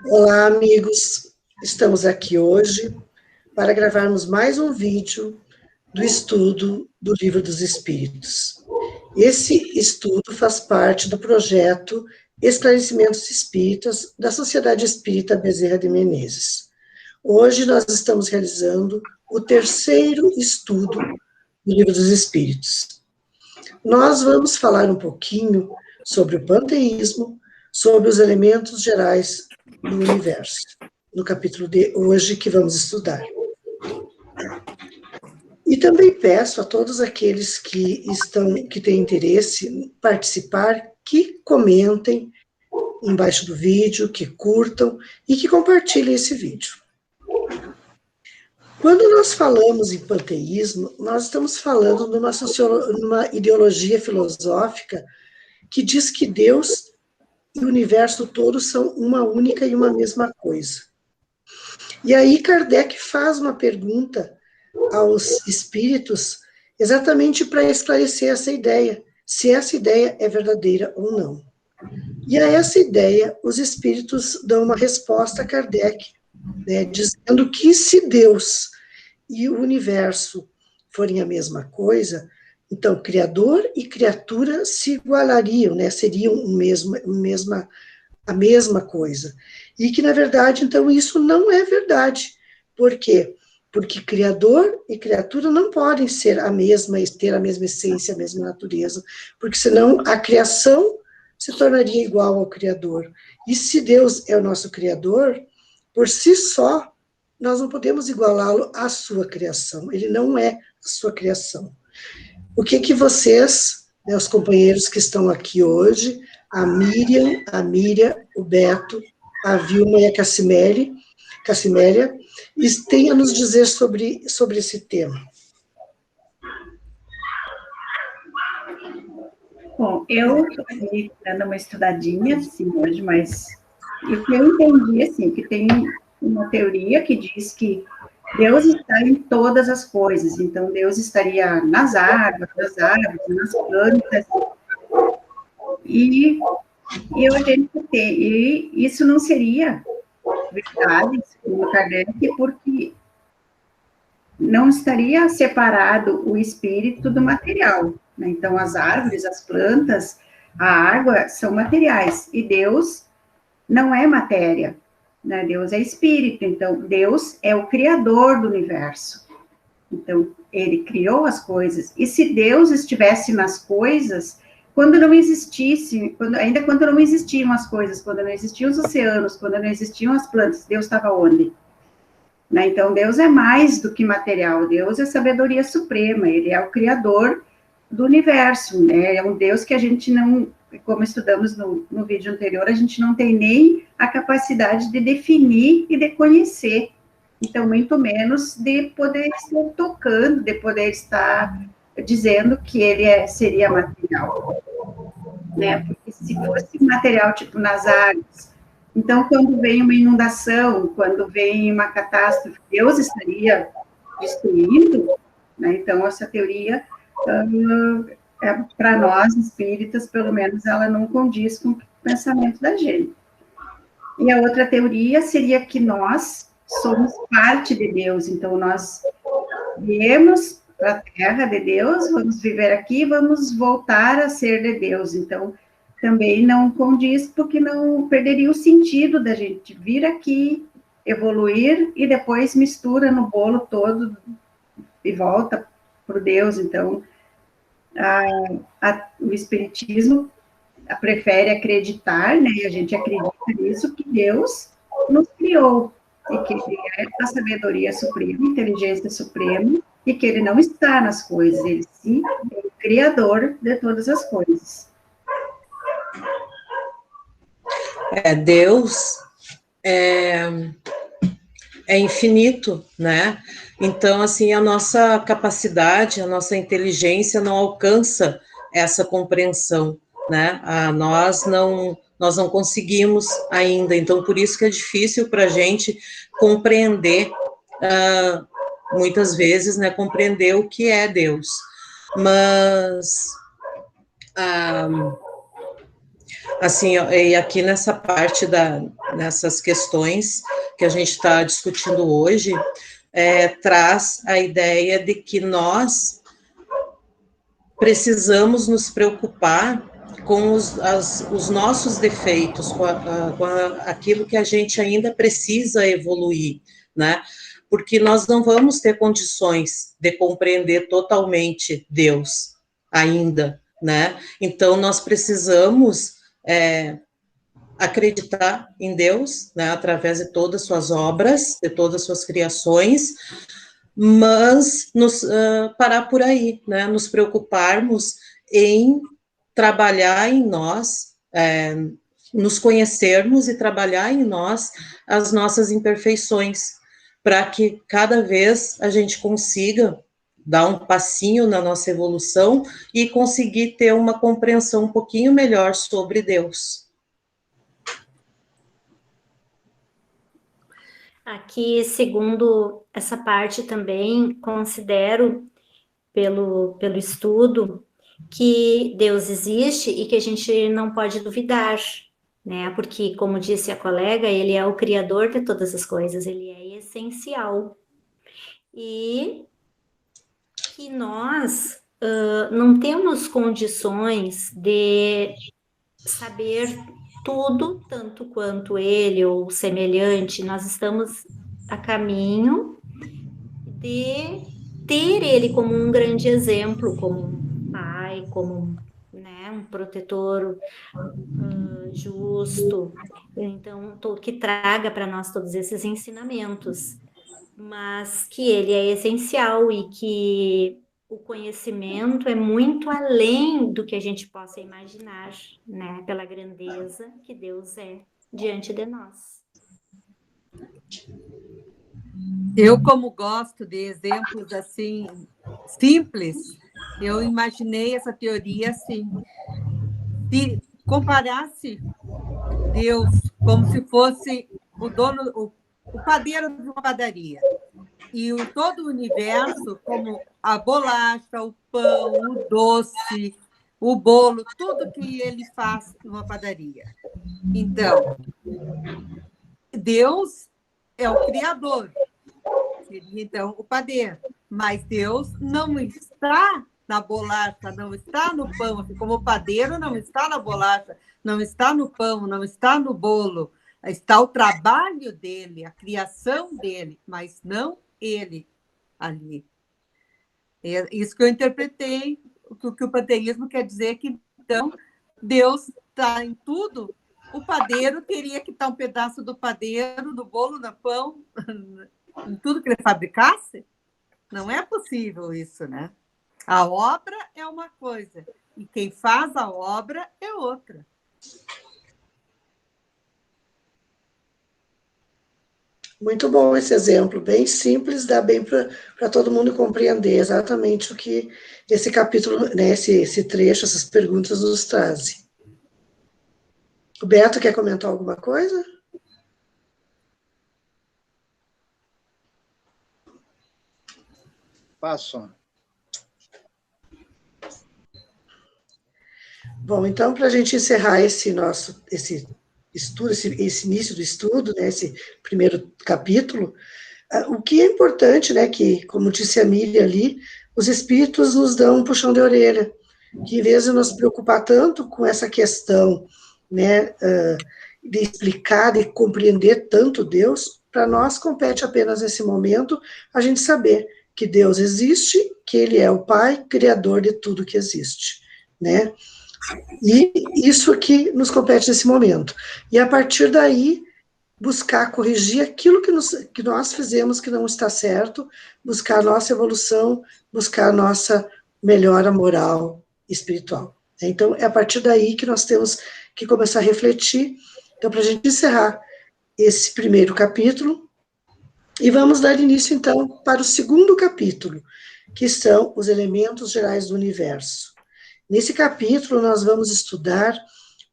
Olá, amigos. Estamos aqui hoje para gravarmos mais um vídeo do estudo do Livro dos Espíritos. Esse estudo faz parte do projeto Esclarecimentos Espíritas da Sociedade Espírita Bezerra de Menezes. Hoje nós estamos realizando o terceiro estudo do Livro dos Espíritos. Nós vamos falar um pouquinho sobre o panteísmo, sobre os elementos gerais do universo, no capítulo de hoje que vamos estudar. E também peço a todos aqueles que têm interesse em participar, que comentem embaixo do vídeo, que curtam e que compartilhem esse vídeo. Quando nós falamos em panteísmo, nós estamos falando numa ideologia filosófica que diz que Deus e o universo todo são uma única e uma mesma coisa. E aí Kardec faz uma pergunta aos espíritos exatamente para esclarecer essa ideia, se essa ideia é verdadeira ou não. E a essa ideia, os espíritos dão uma resposta a Kardec, né, dizendo que se Deus e o universo forem a mesma coisa, então Criador e criatura se igualariam, né, seriam a mesma coisa. E que, na verdade, então, isso não é verdade. Por quê? Porque Criador e criatura não podem ser ter a mesma essência, a mesma natureza, porque senão a criação se tornaria igual ao Criador. E se Deus é o nosso Criador, por si só, nós não podemos igualá-lo à sua criação. Ele não é a sua criação. O que vocês, né, os companheiros que estão aqui hoje, a Miriam, o Beto, a Vilma e a Cassimélia, têm a nos dizer sobre esse tema? Bom, eu estou dando uma estudadinha, assim, hoje, mas o que eu entendi, assim, que tem uma teoria que diz que Deus está em todas as coisas, então Deus estaria nas árvores, nas plantas, e isso não seria verdade, segundo Kardec, porque não estaria separado o espírito do material, né? Então, as árvores, as plantas, a água são materiais, e Deus não é matéria, né? Deus é espírito, então Deus é o criador do universo. Então, ele criou as coisas, e se Deus estivesse nas coisas, quando não existisse, quando não existiam as coisas, quando não existiam os oceanos, quando não existiam as plantas, Deus estava onde? Né? Então, Deus é mais do que material, Deus é sabedoria suprema, ele é o criador do universo, né? É um Deus que a gente não, como estudamos no vídeo anterior, a gente não tem nem a capacidade de definir e de conhecer, então, muito menos de poder estar tocando, de poder estar dizendo que ele seria material, né? Porque se fosse material, tipo nas áreas, então, quando vem uma inundação, quando vem uma catástrofe, Deus estaria destruindo, né? Então, essa teoria, para nós espíritas, pelo menos, ela não condiz com o pensamento da gente. E a outra teoria seria que nós somos parte de Deus, então nós viemos para a terra de Deus, vamos viver aqui, vamos voltar a ser de Deus, então também não condiz, porque não perderia o sentido da gente vir aqui, evoluir, e depois mistura no bolo todo e volta para o Deus. Então, o Espiritismo prefere acreditar, né, e a gente acredita nisso, que Deus nos criou, e que ele é a sabedoria suprema, a inteligência suprema, e que ele não está nas coisas, ele sim é o criador de todas as coisas. Deus é infinito, né? Então, assim, a nossa capacidade, a nossa inteligência não alcança essa compreensão, né? Nós não conseguimos ainda, então por isso que é difícil para a gente compreender, muitas vezes, né, compreender o que é Deus. Mas Assim, e aqui nessa parte nessas questões que a gente está discutindo hoje, traz a ideia de que nós precisamos nos preocupar com os nossos defeitos, com aquilo que a gente ainda precisa evoluir, né? Porque nós não vamos ter condições de compreender totalmente Deus ainda, né? Então, nós precisamos acreditar em Deus, né, através de todas as suas obras, de todas as suas criações, mas parar por aí, né, nos preocuparmos em trabalhar em nós, nos conhecermos e trabalhar em nós as nossas imperfeições, para que cada vez a gente consiga dar um passinho na nossa evolução e conseguir ter uma compreensão um pouquinho melhor sobre Deus. Aqui, segundo essa parte também, considero, pelo estudo, que Deus existe e que a gente não pode duvidar, né? Porque, como disse a colega, ele é o criador de todas as coisas, ele é essencial. E que nós não temos condições de saber tudo, tanto quanto ele ou semelhante, nós estamos a caminho de ter ele como um grande exemplo, como um pai, como né, um protetor justo, então que traga para nós todos esses ensinamentos, mas que ele é essencial e que o conhecimento é muito além do que a gente possa imaginar, né? Pela grandeza que Deus é diante de nós. Eu, como gosto de exemplos assim simples, eu imaginei essa teoria assim: se comparasse Deus como se fosse o dono, o padeiro de uma padaria, e todo o universo como a bolacha, o pão, o doce, o bolo, tudo que ele faz numa padaria. Então, Deus é o criador, seria então o padeiro, mas Deus não está na bolacha, não está no pão, assim como o padeiro não está na bolacha, não está no pão, não está no bolo, está o trabalho dele, a criação dele, mas não ele ali. É isso que eu interpretei, o que o panteísmo quer dizer, que então Deus está em tudo. O padeiro teria que estar um pedaço do padeiro, do bolo, no pão, em tudo que ele fabricasse? Não é possível isso, né? A obra é uma coisa, e quem faz a obra é outra. Muito bom esse exemplo, bem simples, dá bem para todo mundo compreender exatamente o que esse capítulo, né, esse trecho, essas perguntas nos trazem. O Beto quer comentar alguma coisa? Passo. Bom, então, para a gente encerrar esse estudo, esse início do estudo, né, esse primeiro capítulo, o que é importante, né, que, como disse a Miriam ali, os espíritos nos dão um puxão de orelha, que em vez de nos preocupar tanto com essa questão, né, de explicar, de compreender tanto Deus, para nós compete apenas nesse momento a gente saber que Deus existe, que Ele é o Pai, Criador de tudo que existe, né? E isso aqui nos compete nesse momento. E a partir daí, buscar corrigir aquilo que nós fizemos que não está certo, buscar a nossa evolução, buscar a nossa melhora moral e espiritual. Então, é a partir daí que nós temos que começar a refletir. Então, para a gente encerrar esse primeiro capítulo, e vamos dar início, então, para o segundo capítulo, que são os elementos gerais do universo. Nesse capítulo, nós vamos estudar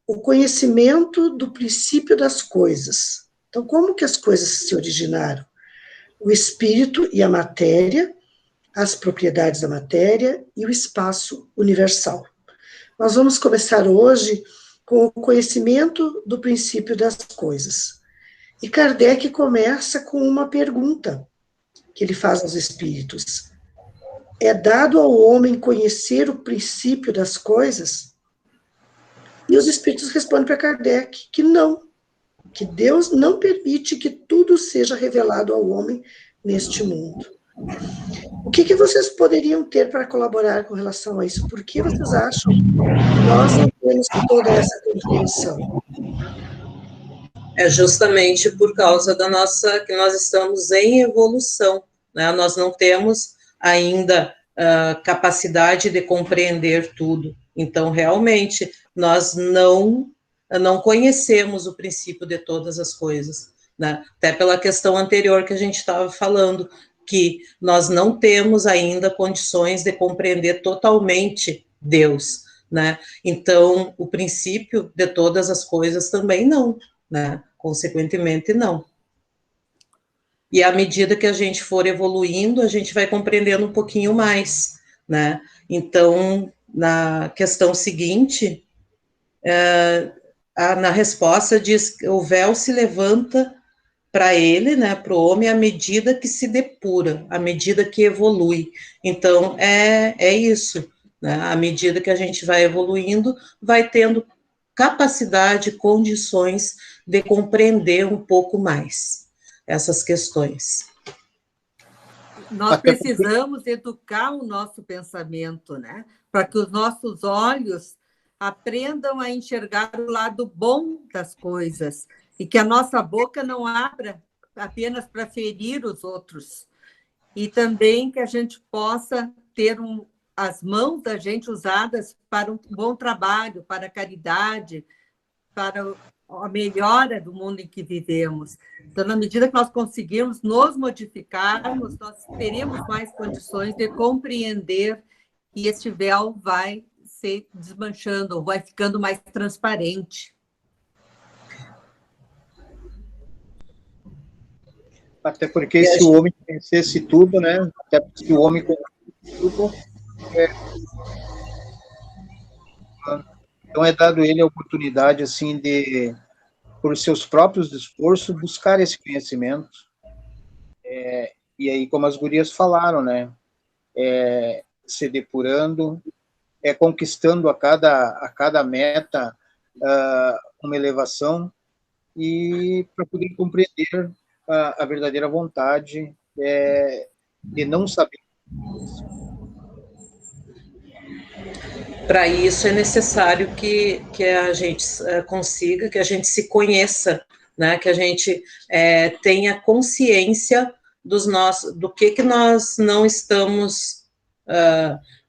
o conhecimento do princípio das coisas. Então, como que as coisas se originaram? O espírito e a matéria, as propriedades da matéria e o espaço universal. Nós vamos começar hoje com o conhecimento do princípio das coisas. E Kardec começa com uma pergunta que ele faz aos espíritos. É dado ao homem conhecer o princípio das coisas? E os espíritos respondem para Kardec que não, que Deus não permite que tudo seja revelado ao homem neste mundo. O que vocês poderiam ter para colaborar com relação a isso? Por que vocês acham que nós não temos toda essa compreensão? É justamente por causa da nossa, que nós estamos em evolução, né? Nós não temos ainda capacidade de compreender tudo. Então, realmente, nós não conhecemos o princípio de todas as coisas, né? Até pela questão anterior que a gente estava falando, que nós não temos ainda condições de compreender totalmente Deus, né? Então, o princípio de todas as coisas também não, né? Consequentemente, não. E à medida que a gente for evoluindo, a gente vai compreendendo um pouquinho mais, né? Então, na questão seguinte, na resposta diz que o véu se levanta para ele, né, para o homem, à medida que se depura, à medida que evolui. Então, é isso, né? À medida que a gente vai evoluindo, vai tendo capacidade, condições de compreender um pouco mais essas questões. Nós precisamos educar o nosso pensamento, né? Para que os nossos olhos aprendam a enxergar o lado bom das coisas e que a nossa boca não abra apenas para ferir os outros. E também que a gente possa ter as mãos da gente usadas para um bom trabalho, para a caridade, para a melhora do mundo em que vivemos. Então, na medida que nós conseguirmos nos modificarmos, nós teremos mais condições de compreender que este véu vai se desmanchando, vai ficando mais transparente. Até porque se o homem conhecesse tudo, né? Até se o homem conhecesse tudo, então é dado ele a oportunidade, assim, de, por seus próprios esforços, buscar esse conhecimento. E aí, como as gurias falaram, né? Se depurando, conquistando a cada meta uma elevação, e para poder compreender a verdadeira vontade de não saber. Para isso é necessário que a gente consiga, que a gente se conheça, né? Que a gente tenha consciência do que nós não estamos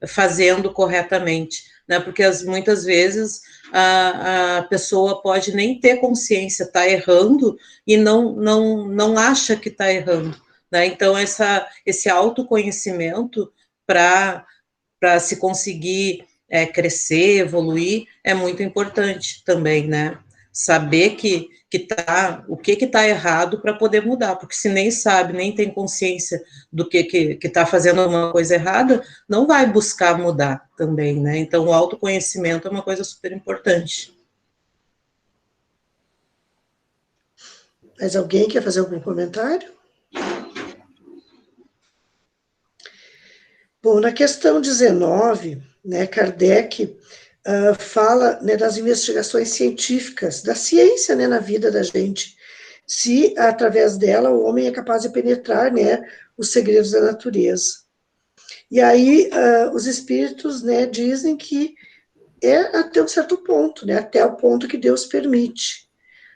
fazendo corretamente, né? Porque muitas vezes a pessoa pode nem ter consciência, está errando e não acha que está errando, né? Então, esse autoconhecimento para se conseguir crescer, evoluir, é muito importante também, né? Saber o que está errado para poder mudar, porque se nem sabe, nem tem consciência do que está fazendo alguma coisa errada, não vai buscar mudar também, né? Então, o autoconhecimento é uma coisa super importante. Mas alguém quer fazer algum comentário? Bom, na questão 19, né, Kardec fala, né, das investigações científicas, da ciência, né, na vida da gente, se através dela o homem é capaz de penetrar, né, os segredos da natureza. E aí os espíritos, né, dizem que até um certo ponto, né, até o ponto que Deus permite.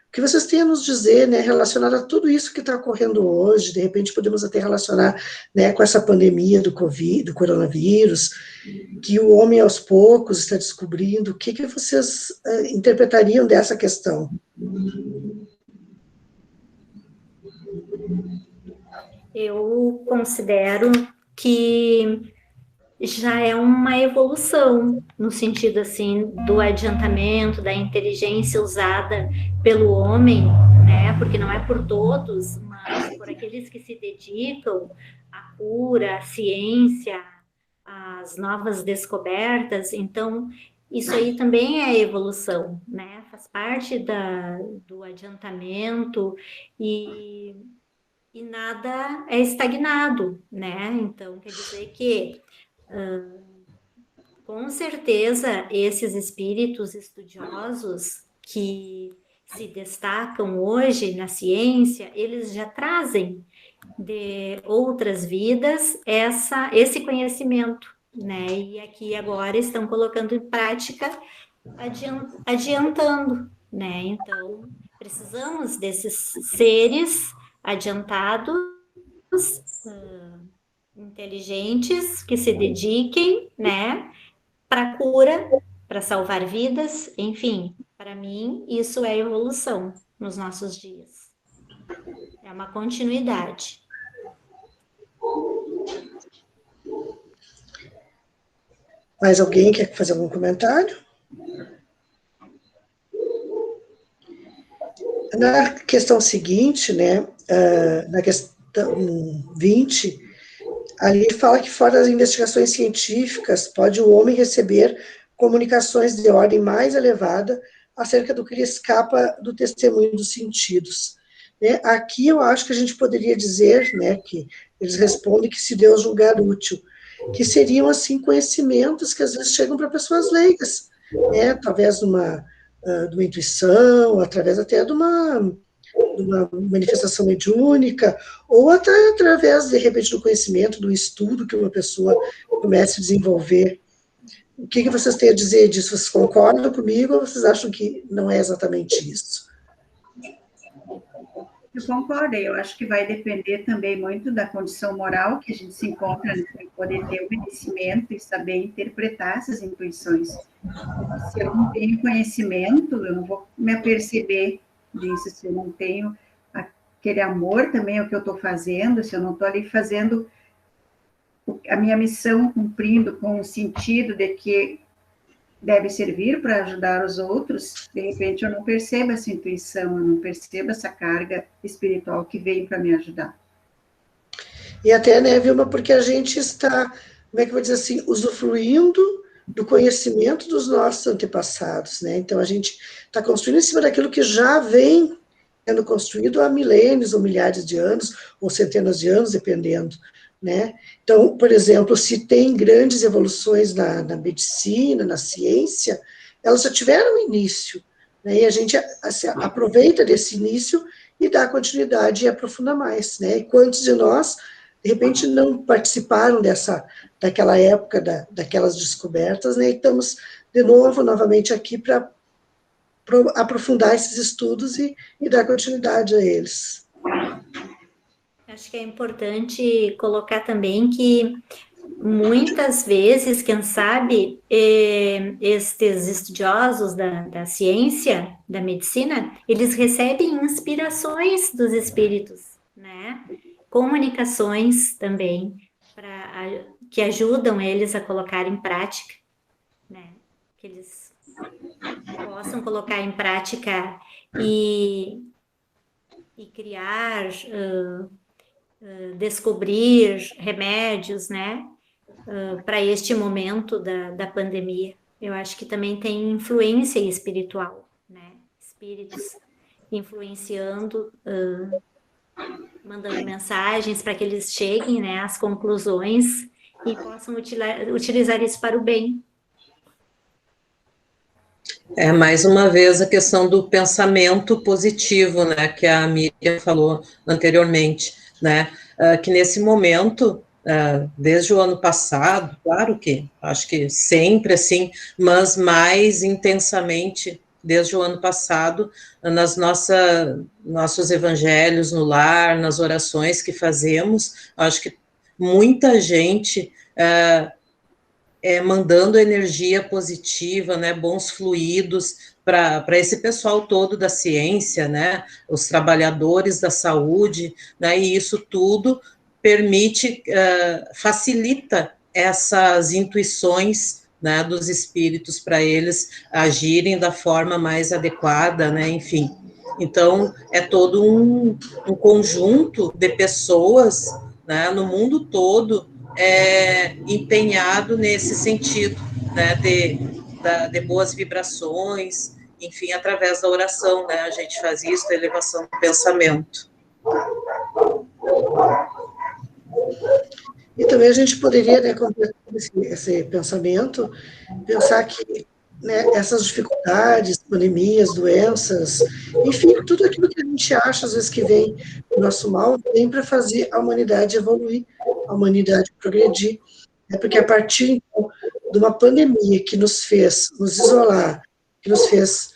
O que vocês têm a nos dizer, né, relacionado a tudo isso que está ocorrendo hoje, de repente podemos até relacionar, né, com essa pandemia do coronavírus, que o homem aos poucos está descobrindo, o que vocês interpretariam dessa questão? Eu considero que já é uma evolução, no sentido, assim, do adiantamento, da inteligência usada pelo homem, né, porque não é por todos, mas por aqueles que se dedicam à cura, à ciência, às novas descobertas. Então, isso aí também é evolução, né? Faz parte do adiantamento e nada é estagnado, né? Então, quer dizer que, com certeza, esses espíritos estudiosos que se destacam hoje na ciência, eles já trazem de outras vidas esse conhecimento, né? E aqui agora estão colocando em prática, adiantando, né? Então, precisamos desses seres adiantados, inteligentes, que se dediquem, né, para a cura, para salvar vidas, enfim, para mim, isso é evolução nos nossos dias. É uma continuidade. Mais alguém quer fazer algum comentário? Na questão seguinte, né, na questão 20, ali fala que fora das investigações científicas, pode o homem receber comunicações de ordem mais elevada acerca do que lhe escapa do testemunho dos sentidos. Né? Aqui eu acho que a gente poderia dizer, né, que eles respondem que se Deus julgar útil, que seriam, assim, conhecimentos que às vezes chegam para pessoas leigas, né, através de uma intuição, através até de uma manifestação mediúnica, ou até através, de repente, do conhecimento, do estudo que uma pessoa comece a desenvolver. O que vocês têm a dizer disso? Vocês concordam comigo ou vocês acham que não é exatamente isso? Eu concordo, eu acho que vai depender também muito da condição moral que a gente se encontra, né, para poder ter o conhecimento e saber interpretar essas intuições. Se eu não tenho conhecimento, eu não vou me aperceber disso, se eu não tenho aquele amor também ao que eu estou fazendo, se eu não estou ali fazendo a minha missão, cumprindo com o sentido de que deve servir para ajudar os outros, de repente eu não percebo essa intuição, eu não percebo essa carga espiritual que veio para me ajudar. E até, né, Vilma, porque a gente está, como é que eu vou dizer assim, usufruindo do conhecimento dos nossos antepassados, né? Então a gente está construindo em cima daquilo que já vem sendo construído há milênios ou milhares de anos, ou centenas de anos, dependendo, né? Então, por exemplo, se tem grandes evoluções na medicina, na ciência, elas já tiveram início, né? E a gente aproveita desse início e dá continuidade e aprofunda mais, né? E quantos de nós, de repente, não participaram daquela época, daquelas descobertas, né? E estamos, de novo, novamente aqui para aprofundar esses estudos e dar continuidade a eles. Acho que é importante colocar também que muitas vezes, quem sabe, estes estudiosos da ciência, da medicina, eles recebem inspirações dos espíritos, né? Comunicações também, que ajudam eles a colocar em prática, né? Que eles possam colocar em prática e criar, descobrir remédios, né, para este momento da pandemia. Eu acho que também tem influência espiritual, né, espíritos influenciando, mandando mensagens para que eles cheguem, né, às conclusões e possam utilizar isso para o bem. É, mais uma vez, a questão do pensamento positivo, né, que a Miriam falou anteriormente, né, que nesse momento, desde o ano passado, claro que, acho que sempre assim, mas mais intensamente desde o ano passado, nossos evangelhos no lar, nas orações que fazemos, acho que muita gente mandando energia positiva, né, bons fluidos para esse pessoal todo da ciência, né, os trabalhadores da saúde, né, e isso tudo permite, facilita essas intuições, né, dos espíritos para eles agirem da forma mais adequada, né, enfim. Então, é todo um conjunto de pessoas, né, no mundo todo, empenhado nesse sentido, né, de de boas vibrações, enfim, através da oração, né? A gente faz isso, a elevação do pensamento. E também a gente poderia, né, completar esse pensamento, pensar que, né, essas dificuldades, pandemias, doenças, enfim, tudo aquilo que a gente acha, às vezes, que vem do nosso mal, vem para fazer a humanidade evoluir, a humanidade progredir. É porque a partir, então, de uma pandemia que nos fez nos isolar, que nos fez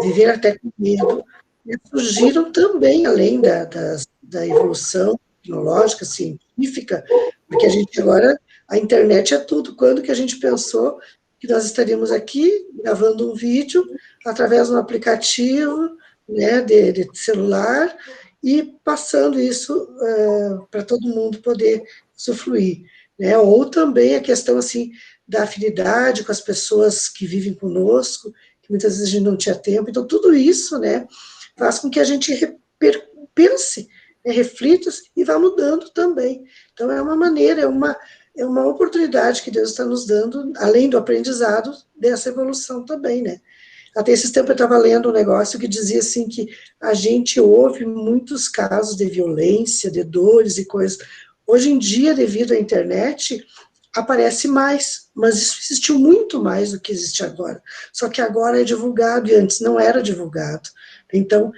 viver até com medo, né, surgiram também, além da evolução tecnológica, científica, porque a gente agora, a internet é tudo. Quando que a gente pensou que nós estaríamos aqui gravando um vídeo através de um aplicativo, né, de celular, e passando isso para todo mundo poder usufruir, né? Ou também a questão, assim, da afinidade com as pessoas que vivem conosco, que muitas vezes a gente não tinha tempo. Então, tudo isso, né, faz com que a gente pense, reflita e vá mudando também. Então, é uma maneira, é uma oportunidade que Deus está nos dando, além do aprendizado, dessa evolução também, né? Até esses tempos eu estava lendo um negócio que dizia assim que a gente ouve muitos casos de violência, de dores e coisas. Hoje em dia, devido à internet, aparece mais, mas isso existiu muito mais do que existe agora. Só que agora é divulgado e antes não era divulgado. Então,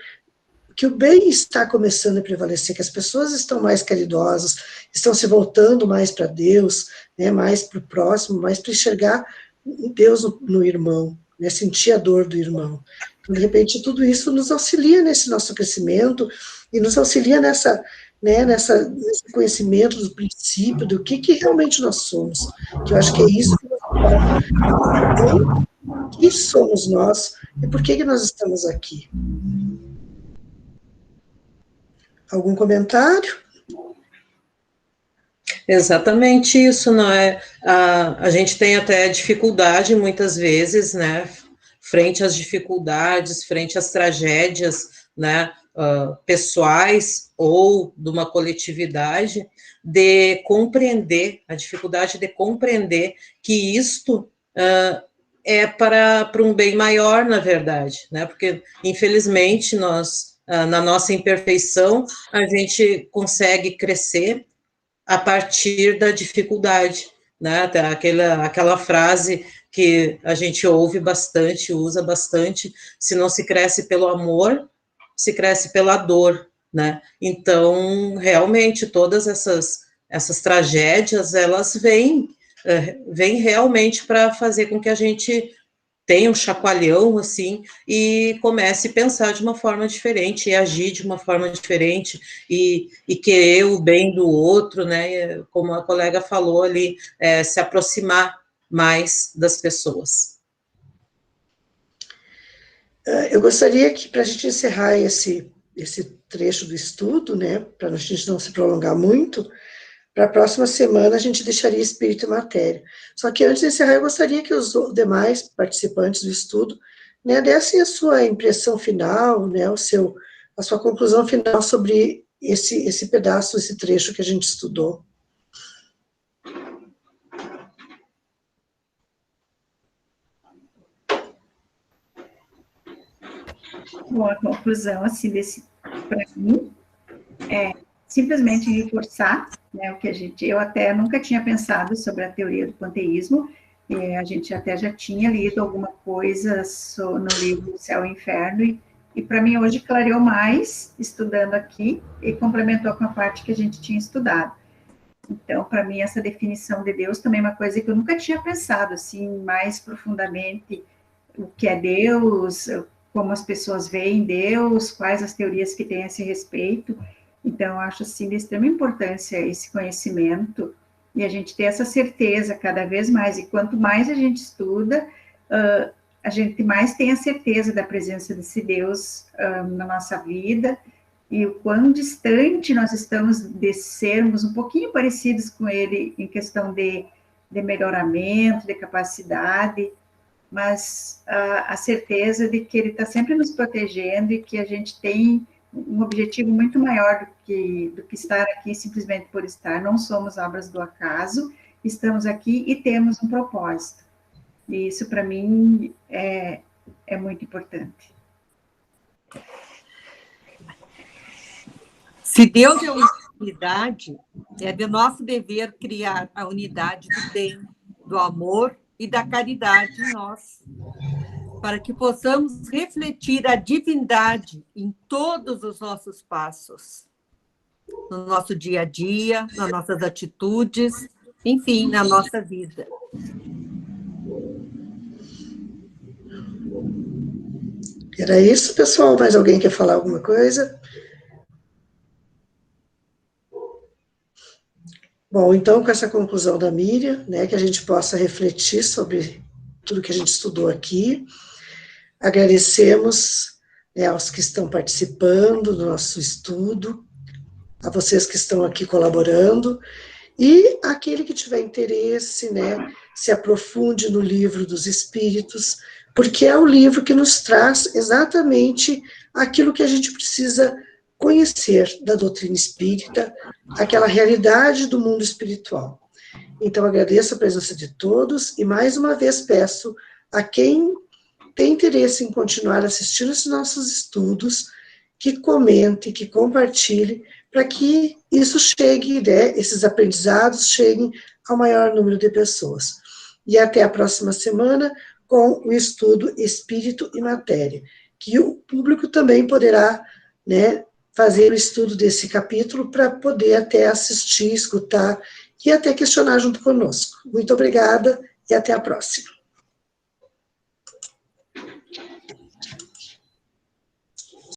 que o bem está começando a prevalecer, que as pessoas estão mais caridosas, estão se voltando mais para Deus, né, mais para o próximo, mais para enxergar Deus no irmão, né, sentir a dor do irmão. Então, de repente, tudo isso nos auxilia nesse nosso crescimento e nos auxilia nesse conhecimento do princípio, do que realmente nós somos, que eu acho que é isso que nos importa. Quem somos nós e por que nós estamos aqui? Algum comentário? Exatamente isso, não é? A gente tem até dificuldade, muitas vezes, né, frente às dificuldades, frente às tragédias, né, pessoais ou de uma coletividade, de compreender, a dificuldade de compreender que isto é para um bem maior, na verdade, né, porque, infelizmente, nós, na nossa imperfeição, a gente consegue crescer a partir da dificuldade, né? Aquela frase que a gente ouve bastante, usa bastante: se não se cresce pelo amor, se cresce pela dor, né? Então, realmente, todas essas tragédias, elas vêm realmente para fazer com que a gente tenha um chacoalhão, assim, e comece a pensar de uma forma diferente, e agir de uma forma diferente, e querer o bem do outro, né, como a colega falou ali, se aproximar mais das pessoas. Eu gostaria que, para a gente encerrar esse trecho do estudo, né, para a gente não se prolongar muito, para a próxima semana a gente deixaria espírito e matéria. Só que antes de encerrar, eu gostaria que os demais participantes do estudo, né, dessem a sua impressão final, né, a sua conclusão final sobre esse pedaço, esse trecho que a gente estudou. Bom, a conclusão, assim, para mim, é simplesmente reforçar, né, o que eu até nunca tinha pensado sobre a teoria do panteísmo, a gente até já tinha lido alguma coisa no livro Céu e Inferno, e para mim hoje clareou mais, estudando aqui, e complementou com a parte que a gente tinha estudado. Então, para mim, essa definição de Deus também é uma coisa que eu nunca tinha pensado, assim, mais profundamente, o que é Deus, como as pessoas veem Deus, quais as teorias que têm a esse respeito. Então, eu acho, assim, de extrema importância esse conhecimento, e a gente ter essa certeza cada vez mais, e quanto mais a gente estuda, a gente mais tem a certeza da presença desse Deus na nossa vida, e o quão distante nós estamos de sermos um pouquinho parecidos com ele em questão de melhoramento, de capacidade, mas a certeza de que ele está sempre nos protegendo e que a gente tem um objetivo muito maior do que estar aqui simplesmente por estar. Não somos obras do acaso, estamos aqui e temos um propósito. E isso, para mim, é muito importante. Se Deus é uma unidade, é de nosso dever criar a unidade do bem, do amor e da caridade em nós, para que possamos refletir a divindade em todos os nossos passos, no nosso dia a dia, nas nossas atitudes, enfim, na nossa vida. Era isso, pessoal? Mais alguém quer falar alguma coisa? Bom, então, com essa conclusão da Miriam, né, que a gente possa refletir sobre tudo que a gente estudou aqui. Agradecemos, né, aos que estão participando do nosso estudo, a vocês que estão aqui colaborando, e aquele que tiver interesse, né, se aprofunde no livro dos Espíritos, porque é o livro que nos traz exatamente aquilo que a gente precisa conhecer da doutrina espírita, aquela realidade do mundo espiritual. Então, agradeço a presença de todos e, mais uma vez, peço a quem tem interesse em continuar assistindo esses nossos estudos, que comente, que compartilhe, para que isso chegue, né, esses aprendizados cheguem ao maior número de pessoas. E até a próxima semana com o estudo Espírito e Matéria, que o público também poderá, né, fazer o estudo desse capítulo para poder até assistir, escutar e até questionar junto conosco. Muito obrigada e até a próxima.